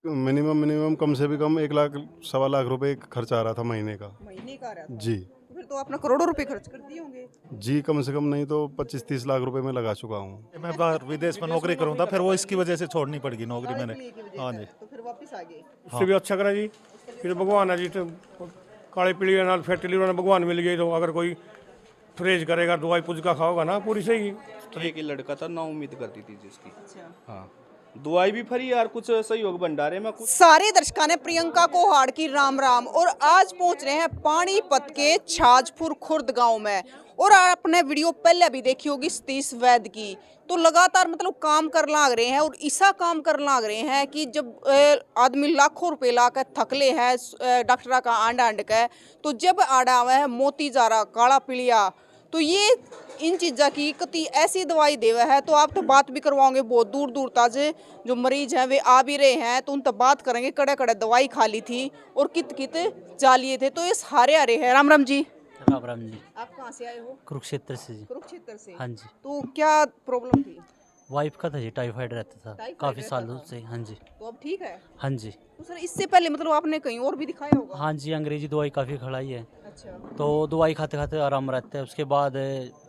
Minimum minimum कम से भी कम 1 लाख सवा लाख रुपए खर्च आ रहा था महीने का। महीने का आ रहा था। जी। तो फिर तो आपने करोड़ों रुपए खर्च कर दिए होंगे। जी, कम से कम नहीं तो 25-30 लाख रुपए मैं लगा चुका हूँ। मैं बाहर विदेश में नौकरी करूँ था, फिर वो इसकी वजह से छोड़नी पड़ेगी नौकरी काले मैंने। पीलिए की वजह हाँ से जी। तो फिर वापस आ गए। उससे भी अच्छा करा जी। फिर भगवान है जी, तो काले पीलिए नाल फैटी लीवर ने भगवान मिल गई, तो अगर कोई परहेज करेगा, दवाई पुज का खाओगा ना पूरी सही। एक ही लड़का था ना, उम्मीद करती थी जिसकी। अच्छा। हाँ, दवाई भी फ्री यार, कुछ सहयोग भंडारे में कुछ। सारे दर्शकों ने प्रियंका कोहाड़ की राम राम और आज पहुंच रहे हैं पानीपत के छाजपुर खुर्द गांव में। और आपने वीडियो पहले भी देखी होगी सतीश वैद्य की, तो लगातार मतलब काम कर लाग रहे हैं और ऐसा काम कर लाग रहे हैं कि जब आदमी लाखों रुपए ला कर थकले है डॉक्टरा का आंड आंड का, तो जब आड़ा हुआ है मोती जारा काला पीलिया, तो ये इन चीज़ों की कति ऐसी दवाई देवा है। तो आप तो बात भी करवाओगे, बहुत दूर दूर ताजे जो मरीज हैं वे आ भी रहे हैं, तो उन तक बात करेंगे। कड़े कड़े दवाई खा ली थी और कित कित जा लिए थे, तो ये हारे आ रहे हैं। राम राम जी। राम राम जी। आप कहाँ से आए हो? कुरुक्षेत्र से जी। कुरुक्षेत्र से। हाँ जी। तो क्या प्रॉब्लम थी? वाइफ का था जी, टाइफाइड रहता था टाइफाइड काफ़ी रहता सालों था। से। हाँ जी। तो अब ठीक है? हाँ जी। तो सर इससे पहले मतलब आपने कहीं और भी दिखाया होगा? हाँ जी, अंग्रेजी दवाई काफ़ी खड़ाई है, अच्छा। तो दवाई खाते खाते आराम रहता है, उसके बाद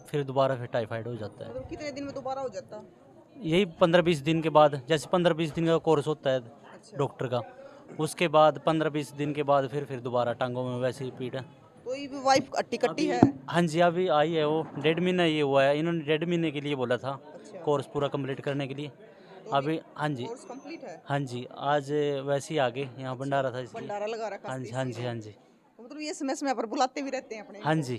फिर दोबारा फिर टाइफाइड हो जाता है। मतलब कितने दिन में दोबारा हो जाता? यही 15-20 दिन के बाद, जैसे 15-20 दिन का कोर्स होता है अच्छा। डॉक्टर का, उसके बाद 15-20 दिन के बाद फिर दोबारा टांगों में वैसे ही पीड़ है। तो ये भी वाइफ अट्टी कट्टी है? हाँ जी, अभी आई है वो, 1.5 महीना ये हुआ है, इन्होंने 1.5 महीने के लिए बोला था अच्छा। कोर्स पूरा कंप्लीट करने के लिए। तो अभी हाँ जी। कोर्स कंप्लीट है? हाँ जी, आज वैसे ही आगे यहाँ भंडारा था इसलिए। भंडारा लगा रखा हाँ जी, सतीश हाँ जी जी, ने। हाँ जी। तो मतलब ये समय पर बुलाते भी रहते हैं अपने। हाँ जी।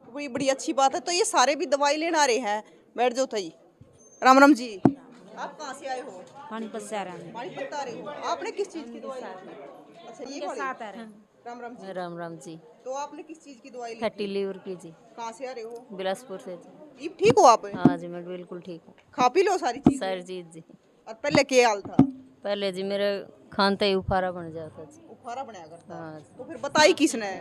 तो ये बड़ी अच्छी बात है। तो ये सारे भी दवाई लेने आ रहे हैं। बैठ जाओ थई। राम राम जी। आप कहाँ से आए हो? पानीपत से आ रहे हैं। पानीपत आ रहे हो। आपने किस चीज की दवाई ली थी? अच्छा, ये वाली? साथ आ रहे हैं। राम राम जी। राम राम जी। तो आपने किस चीज की दवाई ली फैटी थी? लीवर की जी। कहाँ से आ रहे हो? बिलासपुर से जी। ये ठीक हो आप? हाँ जी, मैं बिल्कुल ठीक हूँ। खा पी लो सारी चीज? सर जी जी। और पहले क्या हाल था? पहले जी मेरे खानते ही उफारा बन जाता जी। उफारा बनाया करता? हाँ जी। तो फिर बताई किसने?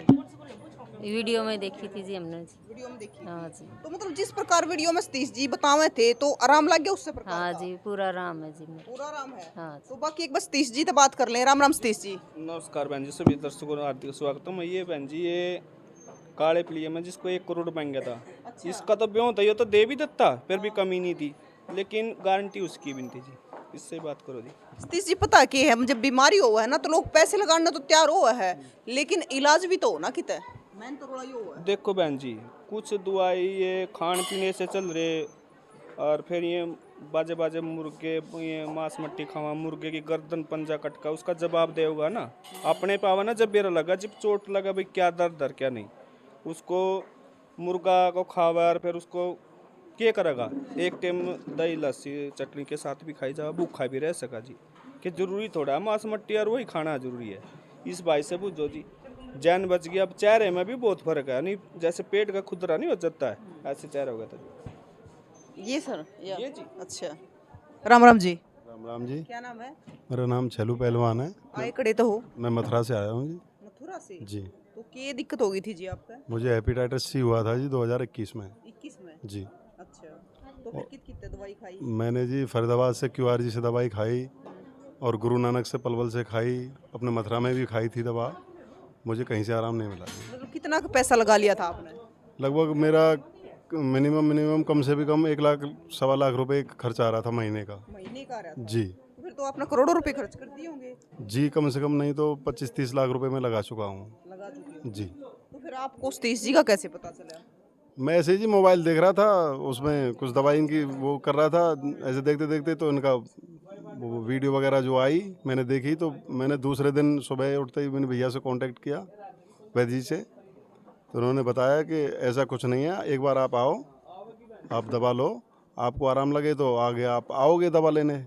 वीडियो में देखी थी जी हमने जी। वीडियो में देखी? हाँ जी। तो मतलब जिस प्रकार वीडियो में सतीश जी बतावे थे, तो आराम लग गया उससे प्रकार हाँ का? जी, पूरा आराम है जी मेरे। पूरा आराम है? हाँ जी। तो बाकी एक बस सतीश जी से बात कर लें। राम राम सतीश जी। नमस्कार बहन जी, सभी दर्शकों को हार्दिक स्वागतम है। ये बहन जी, ये काले पीलिए में जिसको 1 करोड़ बन गया था, इसका तो ब्यों था, ये तो दे भी देता, फिर भी कमी नहीं थी, लेकिन गारंटी उसकी भी नहीं थी जी। इससे बात करो जी। सतीश जी पता क्या है, जब बीमारी हुआ है ना, तो लोग पैसे लगाने तो तैयार हुआ है, लेकिन इलाज भी तो हो ना किते। मैंने तो रोड़ा हुआ है। देखो बहन जी, कुछ दवाई ये खान पीने से चल रहे, और फिर ये बाजे बाजे मुर्गे, ये मांस मट्टी खावा, मुर्गे की गर्दन पंजा कटका, उसका जवाब देगा ना अपने पावा ना। जब बेरा लगा, जब चोट लगा, भाई क्या दर्द क्या नहीं, उसको मुर्गा को खावा और फिर उसको क्या करेगा। एक टाइम दही लस्सी चटनी के साथ भी खाई जा, भूखा भी रह सका जी। कि जरूरी थोड़ा मांस मट्टी और वही खाना जरूरी है। इस भाई से पूछो जी, जान बच गया। अब चेहरे में भी बहुत फर्क है, नहीं जैसे पेट का खुदरा नहीं हो जाता है, ऐसे चेहरा हो गया था ये सर ये जी। अच्छा। राम राम जी। राम राम जी। क्या नाम है? मेरा नाम छेलू पहलवान है। आए कड़े तो हो? मैं मथुरा से आया हूँ जी। मथुरा से? जी। तो क्या दिक्कत हो गई थी जी आपका? मुझे हेपेटाइटिस सी हुआ था जी 2021 में। 21 में? जी। अच्छा। तो फिर कितने दवाई खाई? मैंने जी फरीदाबाद से QRG से दवाई खाई, और गुरु नानक से पलवल से खाई, अपने मथुरा में भी खाई थी दवा। मुझे कहीं से आराम नहीं मिला। मतलब कितना का पैसा लगा लिया था आपने? लगभग मेरा मिनिमम मिनिमम कम से भी कम 1 लाख सवा लाख रुपए खर्च आ रहा था महीने का। महीने का आ रहा था? जी। तो फिर तो आपने करोड़ों रुपए खर्च कर दिए होंगे? जी, कम से कम नहीं तो 25-30 लाख रुपए मैं लगा चुका हूँ। लगा चुके हो? जी। तो फिर आपको सतीश जी का कैसे पता चला? मैं ऐसे ही मोबाइल देख रहा था, उसमें कुछ दवाई इनकी वो कर रहा था, ऐसे देखते देखते तो इनका वो वीडियो वगैरह जो आई मैंने देखी, तो मैंने दूसरे दिन सुबह उठते ही मैंने भैया से कांटेक्ट किया, वैद्य जी से। तो उन्होंने बताया कि ऐसा कुछ नहीं है, एक बार आप आओ, आप दवा लो, आपको आराम लगे तो आगे आप आओगे दवा लेने।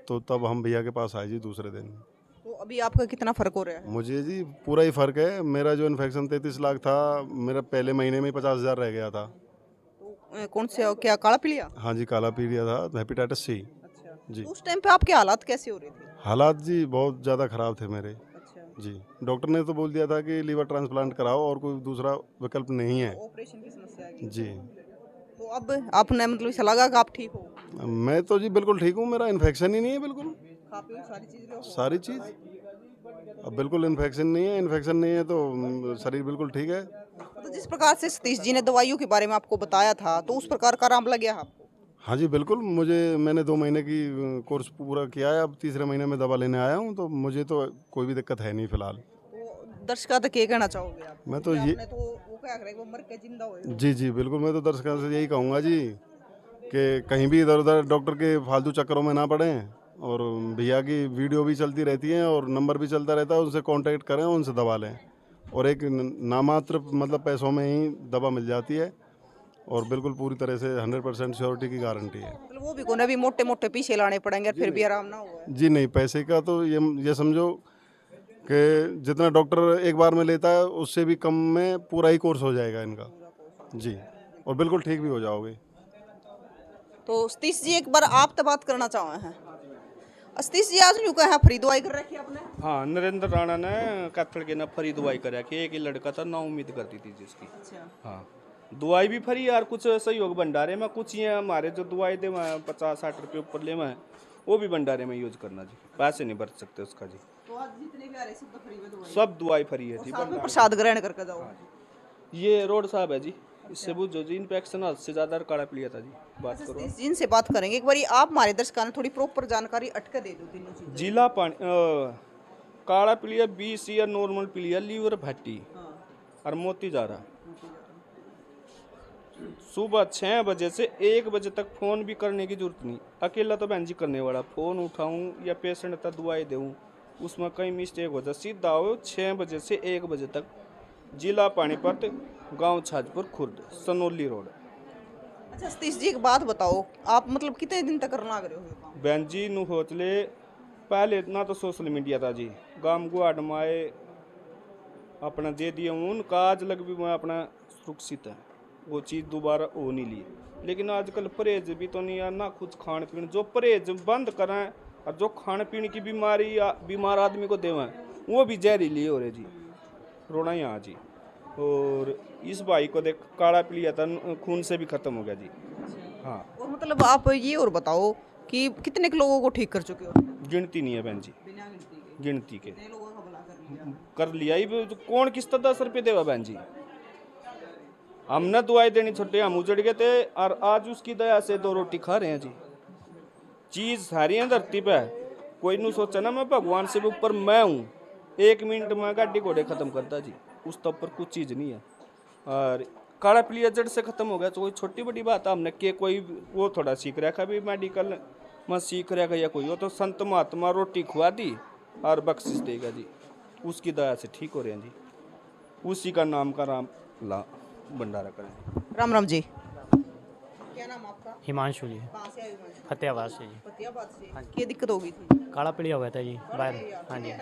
तो तब हम भैया के पास आए जी दूसरे दिन। तो अभी आपका कितना फर्क हो रहा है? मुझे जी पूरा ही फ़र्क है। मेरा जो इन्फेक्शन 33 लाख था, मेरा पहले महीने में 50,000 रह गया था। तो कौन से क्या काला पीलिया? हाँ जी, काला पीलिया था, हेपेटाइटिस सी अच्छा। जी। तो उस टाइम पे आपके हालात कैसे हो रहे थे? हालात जी बहुत ज़्यादा ख़राब थे मेरे। अच्छा। जी, डॉक्टर ने तो बोल दिया था कि लीवर ट्रांसप्लांट कराओ और कोई दूसरा विकल्प नहीं है। ऑपरेशन की समस्या आ गई? जी। तो अब आपने मतलब ऐसा लगा कि आप ठीक हो? मैं तो जी बिल्कुल ठीक हूँ, मेरा इन्फेक्शन ही नहीं है बिल्कुल। खा पी सारी चीज लो। सारी चीज़। अब बिल्कुल इन्फेक्शन नहीं है, इन्फेक्शन नहीं है तो शरीर बिल्कुल ठीक है। तो जिस प्रकार से सतीश जी ने दवाइयों के बारे में आपको बताया था तो उस प्रकार का आराम लग गया आपको? हाँ जी बिल्कुल, मैंने 2 महीने की कोर्स पूरा किया है, अब तीसरे महीने में दवा लेने आया हूँ, तो मुझे तो कोई भी दिक्कत है नहीं फिलहाल। तो दर्शकों तक क्या कहना चाहोगे आप? मैं तो ये आपने तो वो क्या करेगा, वो मर के जिंदा होएगा। जी बिल्कुल, मैं तो दर्शकों से यही कहूँगा जी कि कहीं भी इधर उधर डॉक्टर के फालतू चक्करों में ना पड़ें, और भैया की वीडियो भी चलती रहती है और नंबर भी चलता रहता है, उनसे कांटेक्ट करें, उनसे दवा लें, और एक नामात्र मतलब पैसों में ही दवा मिल जाती है, और बिल्कुल पूरी तरह से 100% श्योरिटी की गारंटी है। मतलब वो भी कोने भी मोटे मोटे पीछे लाने पड़ेंगे फिर भी आराम ना हुआ। जी नहीं, पैसे का तो ये समझो कि जितना डॉक्टर एक बार में लेता है उससे भी कम में पूरा ही कोर्स हो जाएगा इनका जी, और बिल्कुल ठीक भी हो जाओगे। तो सतीश जी एक बार आप तो बात करना चाहे हैं। सतीश जी आज यूँ कहा फ्री दवाई कर रखी आपने? हाँ, नरेंद्र राणा ने कैथल के ना फ्री दवाई करा कि एक ही लड़का था ना उम्मीद करती थी जिसकी। अच्छा। हाँ, दवाई भी फ्री यार, कुछ सहयोग भंडारे में, कुछ ये हमारे जो दवाई दे 50-60 रुपये ऊपर ले में वो भी भंडारे में यूज करना जी, पैसे नहीं बच सकते उसका जी। तो आज जितने भी आ रहे सब फ्री में दवाई, सब दवाई फ्री है जी। साथ में प्रसाद ग्रहण करके जाओ। ये रोड साहब है जी, इससे बुझो जी, इन्फेक्शन हद से ज्यादा काढ़ा पी लिया था जी। बात करो सतीश जी इनसे बात करेंगे एक बार, आप हमारे दर्शकों ने थोड़ी प्रॉपर जानकारी अटके दे दो तीनों चीजें। जिला पानी काढ़ा पी लिया 20 या नॉर्मल पी लिया, लीवर फैटी और मोती जा रहा। सुबह 6 बजे से 1 बजे तक फोन भी करने की जरूरत नहीं, अकेला तो बहन जी करने वाला, फोन उठाऊं या पेशेंट तक दवाई दूं उसमें कहीं मिस्टेक हो जाए, सीधा आओ 6 बजे से 1 बजे तक, जिला पानीपत, गांव छाजपुर खुर्द, सनोली रोड। अच्छा सतीश जी एक बात बताओ, आप मतलब कितने दिन तक करना रहे हो? बहन जी नु होचले पहले इतना तो सोशल मीडिया था जी, गांव गुआड माए अपना दे दिया उन काज लग भी मैं अपना सुरक्षित है, वो चीज़ दोबारा हो नहीं ली। लेकिन आजकल परहेज भी तो नहीं है ना, कुछ खान पीन जो परहेज बंद करें और जो खान पीन की बीमारी या बीमार आदमी को देवें वो भी जहरीली हो रहे जी, रोना यहाँ जी। और इस भाई को देख काढ़ा पी लिया था, खून से भी खत्म हो गया जी। हाँ, और मतलब आप ये और बताओ कि कितने के लोगों को ठीक कर चुके हो? गिनती नहीं है बहन जी, बिना गिनती के गिनती के कितने लोगों का भला कर लिया? कर लिया ही, कौन किस्त 10 रुपये देवा बहन जी। हमने दवाई देनी छुट्टी, हम उजड़ गए थे और आज उसकी दया से 2 रोटी खा रहे हैं जी। चीज़ सारी है धरती पे, कोई नहीं सोचा ना मैं भगवान से भी ऊपर मैं हूँ, 1 मिनट में गाड़ी घोड़े खत्म करता जी, उस तब पर कुछ चीज़ नहीं है। और काढ़ा पीलिया जड़ से खत्म हो गया तो कोई छोटी बड़ी बात है, हमने के कोई वो थोड़ा सीख रखा भी मेडिकल में सीख रखा या कोई, वो तो संत महात्मा रोटी खुआ दी और बख्शिश देगा जी, उसकी दया से ठीक हो रहे हैं जी, उसी का नाम का राम ला भंडारा करें। राम राम जी, क्या नाम आपका? हिमांशु जी, कहाँ से आए हो? फतेहाबाद से जी। फतेहाबाद से। क्या दिक्कत हो गई थी? काला पीलिया हो गया था जी बाहर। हाँ जी,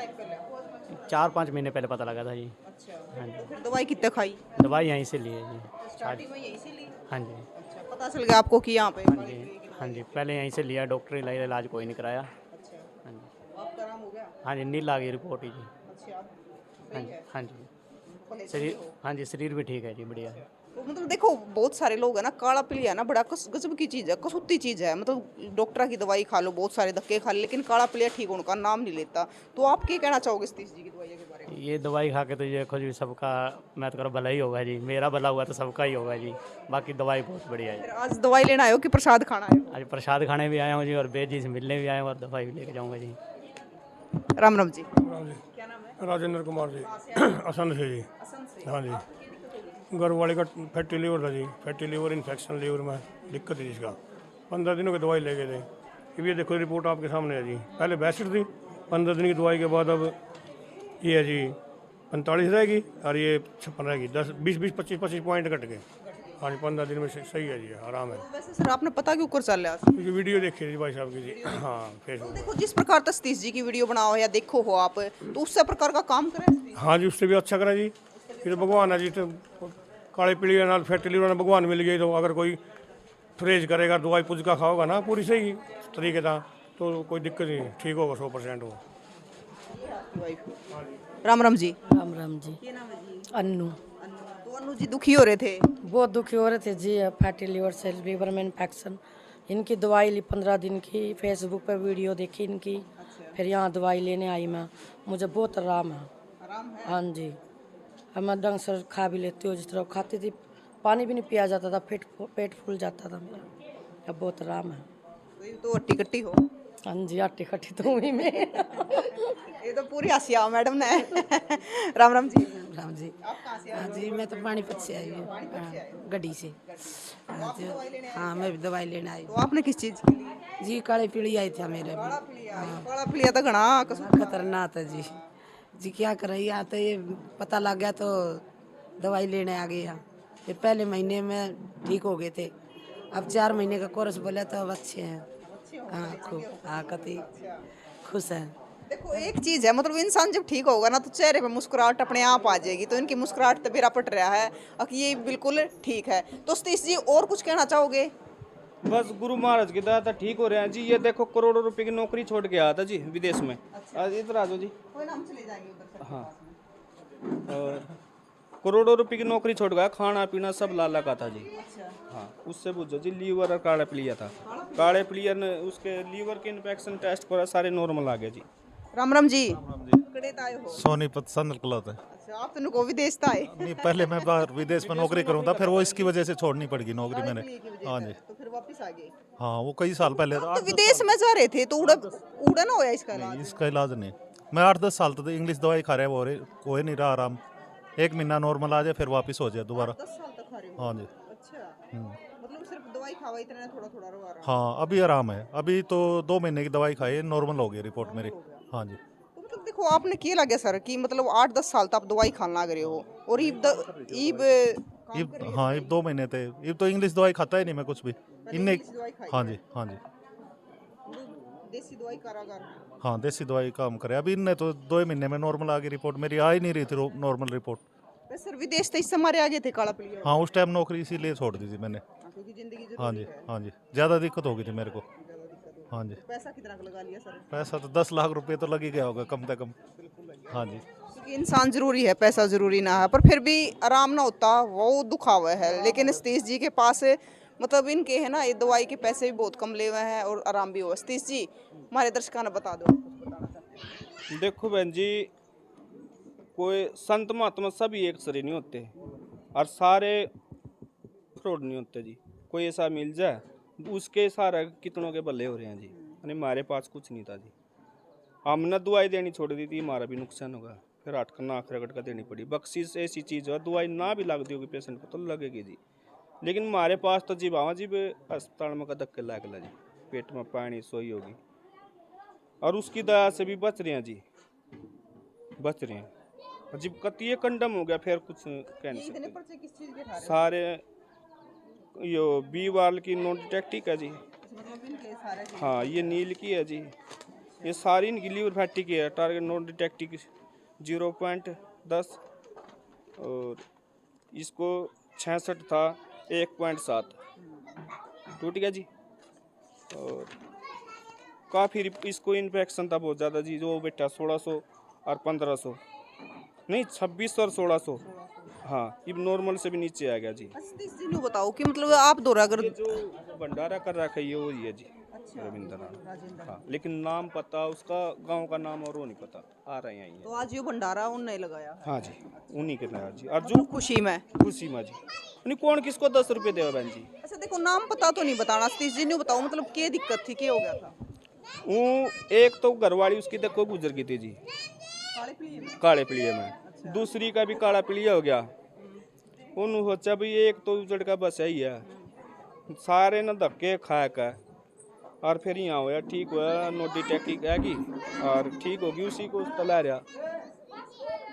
4-5 महीने पहले पता लगा था जी। अच्छा, हाँ जी, तो फिर दवाई कितने खाई? दवाई यहीं से ली है जी। स्टार्टिंग में यहीं से ली? हाँ जी, अच्छा, पता चल गया आपको कि यहाँ पे? हाँ जी, हाँ जी, पहले यहीं से लिया, डॉक्टर इलाज कोई नहीं कराया। अच्छा, हाँ जी, आपका नाम हो गया? हाँ जी, नील आ गई रिपोर्ट ही जी। अच्छा, हाँ सही जी, है। हाँ जी, भले से शरीर, हो। हाँ जी, शरीर भी ठीक है जी, बढ़िया है। तो मतलब देखो बहुत सारे लोग है ना, काढ़ा पीलिया ना बड़ा गजब की चीज़ है, कसूती चीज़ है, मतलब डॉक्टर की दवाई खा लो, बहुत सारे धक्के खा लो, लेकिन काढ़ा पीलिया ठीक होने का नाम नहीं लेता। तो आप क्या कहना चाहोगे सतीश जी की दवाई के बारे में? ये दवाई खा के तो ये खुद भी सबका, मैं तो कह रहा हूँ भला ही होगा जी, मेरा भला हुआ तो सबका ही होगा जी। बाकी दवाई बहुत बढ़िया है। फिर आज दवाई लेना आए हो कि प्रसाद खाना आए हो? आज प्रसाद खाने भी आया हूँ जी, और बेद जी से मिलने भी आया हूँ, और दवाई भी लेके जाऊँगा जी। राम राम जी, राम जी, क्या नाम है? राजेंद्र कुमार जी, असंध से जी। असम से। हाँ जी, घर वाले का फैटी लीवर था जी, फैटी लीवर इन्फेक्शन लीवर में दिक्कत है जिसका, 15 दिनों की दवाई ले गए थे। अब ये देखो रिपोर्ट आपके सामने है जी, पहले 62 थी, 15 दिन की दवाई के बाद अब ये है जी 45 रहेगी, और ये 56 रहेगी, 10-20-25 पॉइंट घट गए। हाँ जी, 15 दिन में सही है जी, आराम है। वैसे सर आपने पता क्यों कर चल रहा है? क्योंकि वीडियो देखी थी भाई साहब की जी, हाँ तो फेसबुक। देखो जिस प्रकार तक सतीश जी की वीडियो बनाओ या देखो हो आप, तो उससे प्रकार का काम करें। हाँ जी, उससे भी अच्छा करें जी, ये तो भगवान है जी, तो काले पीलिया नाल फैटी लीवर नाल भगवान मिल गई, तो अगर कोई परहेज करेगा, दवाई पुज का खाओगा ना पूरी सही तरीके का, तो कोई दिक्कत नहीं, ठीक होगा 100% हो। राम राम जी, राम राम जी। क्या नाम है जी? अन्नू। तो अनु जी दुखी हो रहे थे? बहुत दुखी हो रहे थे जी, फैटी लीवर से, लीवर में इन्फेक्शन। इनकी दवाई ली 15 दिन की, फेसबुक पर वीडियो देखी इनकी, फिर यहाँ दवाई लेने आई मैं, मुझे बहुत आराम है। आराम है? हाँ जी, अब मैं ढंग से खा भी लेती हूँ, जिस तरह खाती थी, पानी भी नहीं पिया जाता था, पेट फूल जाता था मेरा। अब बहुत आराम है। तो ये तो हट्टी कट्टी हो। हाँ जी, आटी खट्टी तो हुई मैं। ये तो पूरी हंसिया मैडम ने। राम राम जी। राम जी। आप कहाँ से आए हाँ हो? जी, मैं तो पानीपत से आई हूँ, गड्डी से। हाँ जी, हाँ मैं भी दवाई लेने आई तो आपने किस चीज़ के लिए? हूँ जी। काली पीली आई थी मेरे काला भी। पीलिया। काला पीलिया तो घना खतरनाक है जी। जी क्या कर रही है, तो ये पता लग गया तो दवाई लेने आ गए। फिर पहले महीने में ठीक हो गए थे, अब 4 महीने का कोर्स बोला तो अब अच्छे हैं। हाँ खूब, हाँ कति खुश हैं। देखो एक चीज है, मतलब इंसान जब ठीक होगा ना तो चेहरे पे मुस्कुराहट अपने आप आ जाएगी। तो इनकी मुस्कुराहट तो बेरा पट रहा है और ये बिल्कुल ठीक है। तो सतीश जी और कुछ कहना चाहोगे? बस गुरु महाराज की दया से ठीक हो रहे हैं जी। ये देखो करोड़ों रुपए की नौकरी छोड़ के आया था जी विदेश में। आज इधर आ जाओ जी। कोई ना, हम चले जाएंगे उधर से। हाँ, और करोड़ों रुपए की नौकरी छोड़ गया, खाना पीना सब लाला का था जी। हाँ, उससे पूछो जी, लीवर और काले प्लिया था। काले प्लिया ने उसके लीवर के इन्फेक्शन टेस्ट करा, सारे नॉर्मल आ गए जी। राम राम जी। कड़े ताए हो? सोनीपत संदलकलत है। अच्छा, आप तो को विदेश ताए। नहीं, पहले मैं बाहर विदेश में नौकरी करूँ था, फिर वो इसकी वजह से छोड़नी पड़गी नौकरी मैंने। की वजह हाँ से। जी, तो फिर वापस आ गए। हाँ वो कई साल पहले था। तो विदेश में जा रहे थे तो उड़ा ना होया इसका इलाज? इसका इलाज नहीं, मैं 8-10 साल तो इंग्लिश दवाई खा रहा है, वो हो ही नहीं रहा आराम। 1 महीना नॉर्मल आ जाए फिर वापस हो जाए दोबारा। 10 साल तक खा रहे हो? हाँ जी। अच्छा, मतलब सिर्फ दवाई खावा इतना थोड़ा थोड़ा रो आ रहा? हाँ अभी आराम है, अभी तो 2 महीने की दवाई खाई है, नॉर्मल हो गई रिपोर्ट मेरी। हाँ जी। तो मतलब देखो आपने क्या लगे सर कि मतलब 8-10 साल तक आप दवाई खाने लग रहे हो और हाँ इब 2 महीने थे, इब तो इंग्लिश दवाई खाता ही नहीं मैं कुछ भी इनने। हाँ जी, हाँ जी, देसी दवाई कारागार। हाँ देसी दवाई काम करे। अभी इनने तो 2 महीने में नॉर्मल आ गई रिपोर्ट मेरी, आ ही नहीं रही थी नॉर्मल रिपोर्ट। वैसे सर विदेश तो इससे हमारे आगे थे काला पीलिया। हाँ उस टाइम नौकरी इसीलिए छोड़ दी थी मैंने। क्योंकि जिंदगी हाँ जरूरी जी, है। हाँ जी, ज़्यादा दिक्कत हो गई थी मेरे को। हाँ जी, पैसा कितना का लगा लिया सर? पैसा तो 10 लाख रुपए तो लग ही गया होगा कम से कम। हाँ जी, क्योंकि इंसान जरूरी है, पैसा जरूरी ना है, पर फिर भी आराम ना होता वो दुखावा है। लेकिन सतीश जी के पास मतलब इनके है ना, ये दवाई के पैसे भी बहुत कम ले हुए हैं और आराम भी हुआ। सतीश जी हमारे दर्शकों ने बता दो, कुछ बताना चाहते हैं। देखो बहन जी, कोई संत महात्मा सभी एक सरे नहीं होते और सारे फ्रॉड नहीं होते जी। कोई ऐसा मिल जाए उसके सारा कितनों के भले हो रहे हैं जी। यानी हमारे पास कुछ नहीं था जी, हमने दवाई देनी छोड़ दी थी, हमारा भी नुकसान होगा। फिर 8 का नाक रगड़ कर देनी पड़ी। बख्शीश ऐसी चीज़ है, दवाई ना भी लगती होगी पेशेंट को तो लगेगी जी। लेकिन हमारे पास तो जी बाबा जी अस्पताल में का धक्के लागला जी, पेट में पानी सोई होगी और उसकी दया से भी बच रहे हैं जी, बच रहे हैं। जब कतिये कंडम हो गया फिर कुछ कह नहीं इतने सकते। पर्चे किस चीज के खा रहे हो? सारे यो बी वाल की नॉन डिटेक्टिक है जी। मतलब इनके सारे हाँ ये नील की है जी, ये सारी इनकी लीवर फैटी की है। टारगेट नॉन डिटेक्टिक 0.10 और इसको 66 था 1.7 टूट गया जी। और काफ़ी इसको इन्फेक्शन था बहुत ज़्यादा जी, जो बेटा 1600 और 1500 नहीं 2600 और 1600। हाँ ये नॉर्मल से भी नीचे आ गया जी। सतीश जी ने बताओ कि मतलब आप दौरा अगर ये जो भंडारा कर रखा है ये वही है जी, रविंद्र नाम। हाँ लेकिन नाम पता उसका, गांव का नाम और वो नहीं पता। आ रहे हैं तो आज ये भंडारा उनने लगाया है। हाँ जी उन्हीं के नाम जी। और जो खुशी में खुशी में जी, नहीं कौन किसको 10 रुपये देगा बहन जी। अच्छा देखो नाम पता तो नहीं बताना, सतीश जी ने बताओ मतलब क्या दिक्कत थी, क्या हो गया था? वो एक तो घरवाली उसकी देखो गुजर गई थी जी काले पीलिए में। दूसरी का भी काला पीलिया हो गया। उन्होंने सोचा भाई एक तो उजड़ का बस यही है, सारे न धक्के खा कर और फिर यहाँ होया ठीक हुआ। नोटी टैक्की आएगी और ठीक होगी, उसी को तला रहा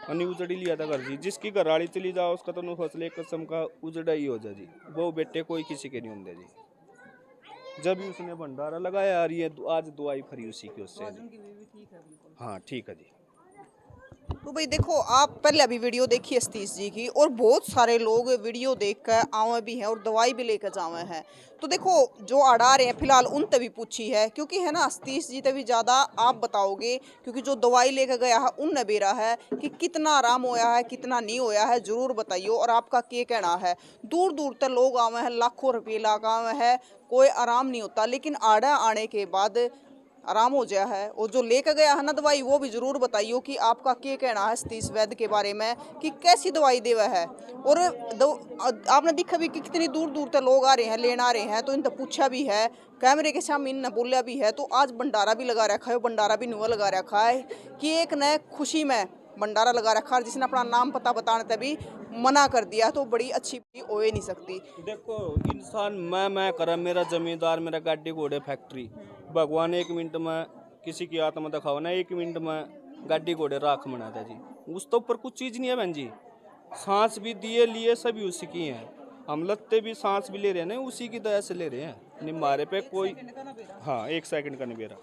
अनि उजड़ ही लिया था घर जी। जिसकी घरवाली चली जाओ उसका तो फसल एक किस्म का उजड़ा ही हो जा जी। वो बेटे कोई किसी के नहीं होंगे जी। जब भी उसने भंडारा लगाया और ये आज दवाई फरी उसी की उससे। हाँ ठीक है जी। तो भाई देखो आप पहले अभी वीडियो देखी सतीश जी की और बहुत सारे लोग वीडियो देखकर आवे भी हैं और दवाई भी लेकर जावे हैं। तो देखो जो अड़ा रहे हैं फिलहाल उन तभी पूछी है, क्योंकि है ना सतीश जी तभी ज़्यादा आप बताओगे, क्योंकि जो दवाई लेकर गया है उन बेरा है कि कितना आराम होया है कितना नहीं होया है, ज़रूर बताइए और आपका क्या कहना है। दूर दूर तक लोग आवे हैं, लाखों रुपये लगा आवे हैं, कोई आराम नहीं होता। लेकिन आड़ा आने के बाद आराम हो गया है। और जो लेकर गया है ना दवाई, वो भी जरूर बताइयो कि आपका क्या कहना है सतीश वैद्य के बारे में, कि कैसी दवाई देवा है। और आपने देखा भी कि कितनी दूर दूर तक लोग आ रहे हैं, लेने आ रहे हैं, तो इनसे पूछा भी है, कैमरे के सामने इनने बोलिया भी है। तो आज भंडारा भी लगा रखा है, भंडारा भी नुआ लगा रखा है कि एक नए खुशी में भंडारा लगा रखा है, जिसने अपना नाम पता बताने तभी मना कर दिया, तो बड़ी अच्छी हो ही नहीं सकती। देखो इंसान मैं करा, मेरा जमींदार, मेरा गाड़ी घोड़े फैक्ट्री, भगवान 1 मिनट में किसी की आत्मा दिखाओ ना, 1 मिनट में गाड़ी घोड़े राख बनाता जी। उस तो ऊपर कुछ चीज़ नहीं है बहन जी। सांस भी दिए लिए सभी उसी की हैं, हम लत्ते भी सांस भी ले रहे हैं ना, उसी की दया से ले रहे हैं, नहीं हमारे पे कोई। हाँ 1 सेकंड का नहीं मेरा।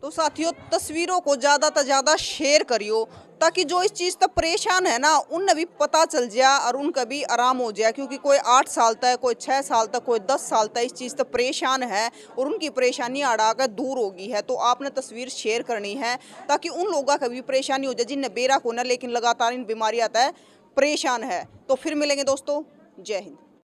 तो साथियों, तस्वीरों को ज़्यादा से ज़्यादा शेयर करियो, ताकि जो इस चीज़ तक परेशान है ना, उन्हें भी पता चल जाए और उनका भी आराम हो जाए। क्योंकि कोई 8 साल तक, कोई 6 साल तक, कोई 10 साल तक इस चीज़ तक परेशान है और उनकी परेशानी अड़ा कर दूर होगी है। तो आपने तस्वीर शेयर करनी है ताकि उन लोगों का भी परेशानी हो जाए जिन्हें बेरा को ना, लेकिन लगातार इन बीमारियाँ तक परेशान है। तो फिर मिलेंगे दोस्तों, जय हिंद।